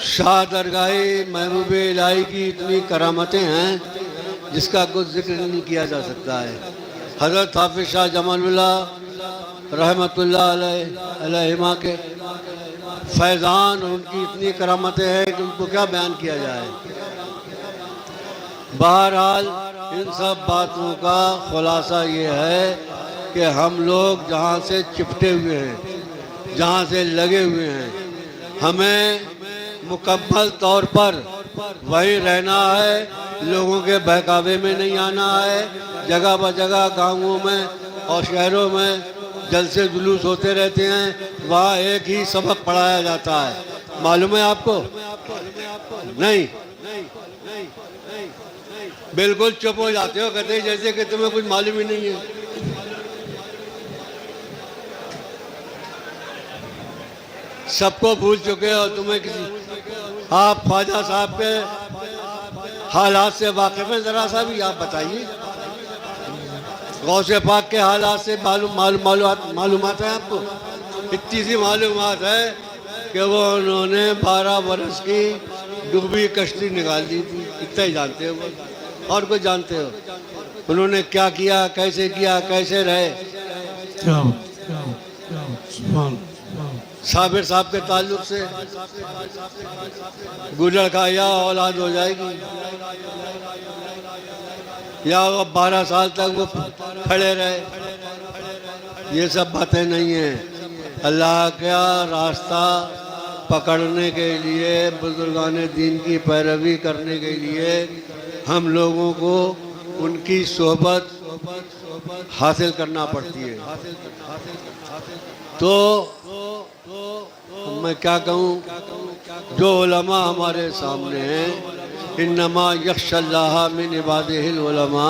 शाह दरगाह महबूब इलाही की इतनी करामतें हैं जिसका कुछ जिक्र नहीं किया जा सकता है। हज़रत हाफिज़ शाह जमालुल्लाह रहमतुल्लाह अलैहिमा के फैज़ान, उनकी इतनी करामतें हैं कि उनको क्या बयान किया जाए। बहरहाल इन सब बातों का खुलासा ये है कि हम लोग जहाँ से चिपटे हुए हैं, जहाँ से लगे हुए हैं, हमें मुकम्मल तौर पर वहीं रहना है। लोगों के बहकावे में नहीं आना है। जगह ब जगह गाँवों में और शहरों में जलसे जुलूस होते रहते हैं, वहाँ एक ही सबक पढ़ाया जाता है। मालूम है आपको? नहीं, बिल्कुल चुप हो जाते हो, कहते जैसे कि तुम्हें कुछ मालूम ही नहीं है। सबको भूल चुके हो। तुम्हें किसी आप ख्वाजा साहब के हालात से वाकिफ हैं? ज़रा सा भी आप बताइए। गौसे पाक के हालात से मालूमात है आपको? इतनी सी मालूमात है कि वो उन्होंने 12 बरस की डूबी कश्ती निकाल दी थी। इतना ही जानते हो, और कुछ जानते हो? उन्होंने क्या किया, कैसे किया, कैसे रहे। साबिर साहब के ताल्लुक से गुजर का या औलाद हो जाएगी, या वो 12 साल तक वो खड़े रहे। ये सब बातें नहीं हैं। अल्लाह का रास्ता पकड़ने के लिए, बुजुर्गान दीन की पैरवी करने के लिए हम लोगों को उनकी सोहबत हासिल करना पड़ती है। तो मैं क्या कहूँ, जो उलमा हमारे सामने हैं, इन्नमा यख्शल्लाह मिन इबादिहिल उलमा,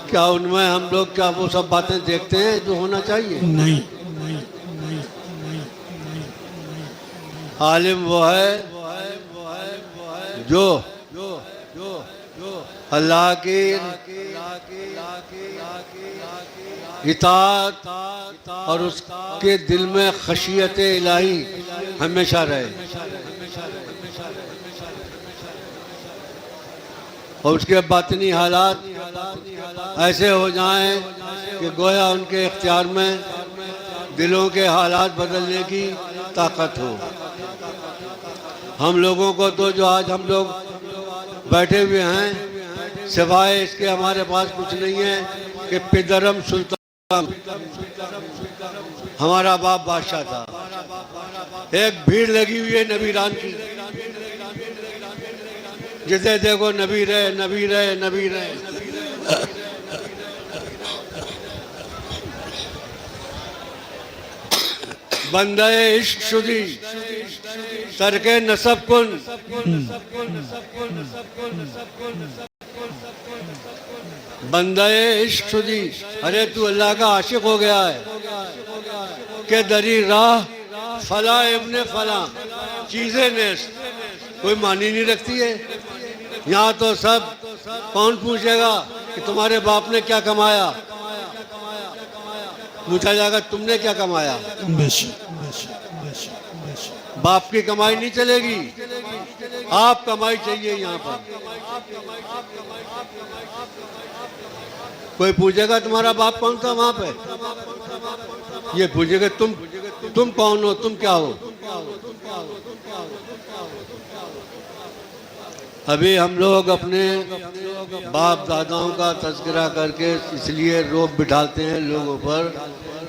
क्या उनमें हम लोग क्या वो सब बातें देखते हैं जो होना चाहिए? नहीं। आलिम वो है जो अल्लाह की इताअत और उसके दिल में खशियत इलाही हमेशा रहे, और उसके बातिनी हालात ऐसे हो जाएं कि गोया उनके इख्तियार में दिलों के हालात बदलने की ताकत हो। हम लोगों को तो जो आज हम लोग बैठे हुए हैं, सिवाय इसके हमारे पास कुछ नहीं है कि पिदरम सुल्तान, हमारा बाप बादशाह था। एक भीड़ लगी हुई है नबीरान की, जिसे देखो नबी रहे, नबी रहे, नबी रहे। बंदे इश्क शुदी सरके नसब कुन, बंदे इश्क शुदी। अरे तू अल्लाह का आशिक हो गया है के दरी राह फला इब्ने फला चीजें नेस्त, कोई मानी नहीं रखती है। यहाँ तो सब कौन पूछेगा कि तुम्हारे बाप ने क्या कमाया, पूछा जाएगा तुमने क्या कमाया। बाप की कमाई नहीं चलेगी, आप कमाई चाहिए। यहाँ पर कोई पूछेगा तुम्हारा बाप कौन था वहां पे, ये पूछेगा तुम कौन हो, तुम क्या हो। अभी हम लोग अपने बाप दादाओं का तज़किरा करके इसलिए रोब बिठाते हैं लोगों पर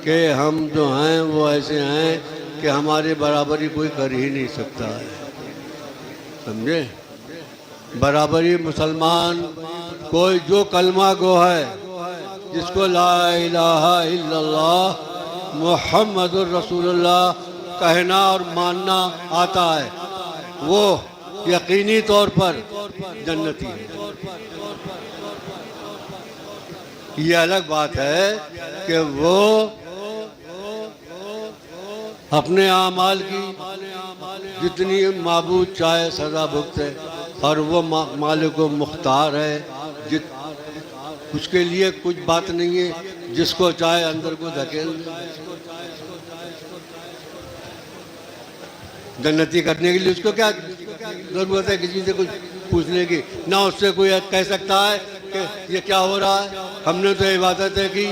कि हम जो हैं वो ऐसे हैं कि हमारी बराबरी कोई कर ही नहीं सकता है। समझे? बराबरी मुसलमान कोई जो कलमा गो है, जिसको ला इलाहा इल्लल्लाह मुहम्मदुर रसूलुल्लाह कहना और मानना आता है, वो यकीनी तौर पर जन्नती है। ये अलग बात है कि वो अपने आमाल की जितनी माबूद चाहे सजा भुगते, और वो मालिक मुख्तार है, उसके लिए कुछ बात नहीं है, जिसको चाहे अंदर को धकेल। जन्नती करने के लिए उसको क्या ज़रूरत है किसी से कुछ पूछने की? ना उससे कोई कह सकता है कि ये क्या हो रहा है। हमने तो इबादत है कि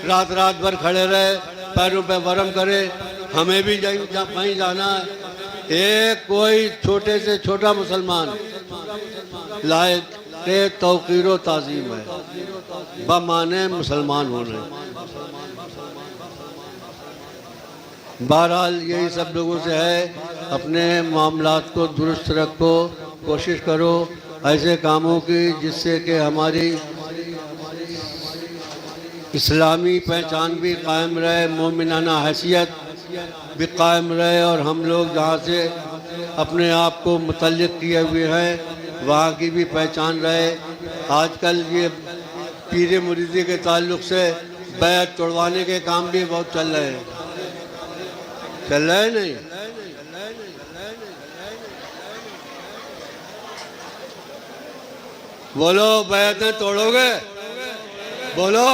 रात रात भर खड़े रहे, पैरों पे वरम करे, हमें भी वहीं जाना है। एक कोई छोटे से छोटा मुसलमान लायक के तौक़ीर ताज़ीम है बमाने मुसलमान होने। बहरहाल यही सब लोगों से है, अपने मामलात को दुरुस्त रखो, कोशिश करो ऐसे कामों की जिससे कि हमारी इस्लामी पहचान भी कायम रहे, मोमिनाना हैसियत भी कायम रहे, और हम लोग जहाँ से अपने आप को मुतल्लिक़ किए हुए हैं वहाँ की भी पहचान रहे। आजकल ये पीर मुरीदी के ताल्लुक़ से बैत तोड़वाने के काम भी बहुत चल रहे हैं। चल रहा है नहीं? बोलो बैतें तोड़ोगे? बोलो।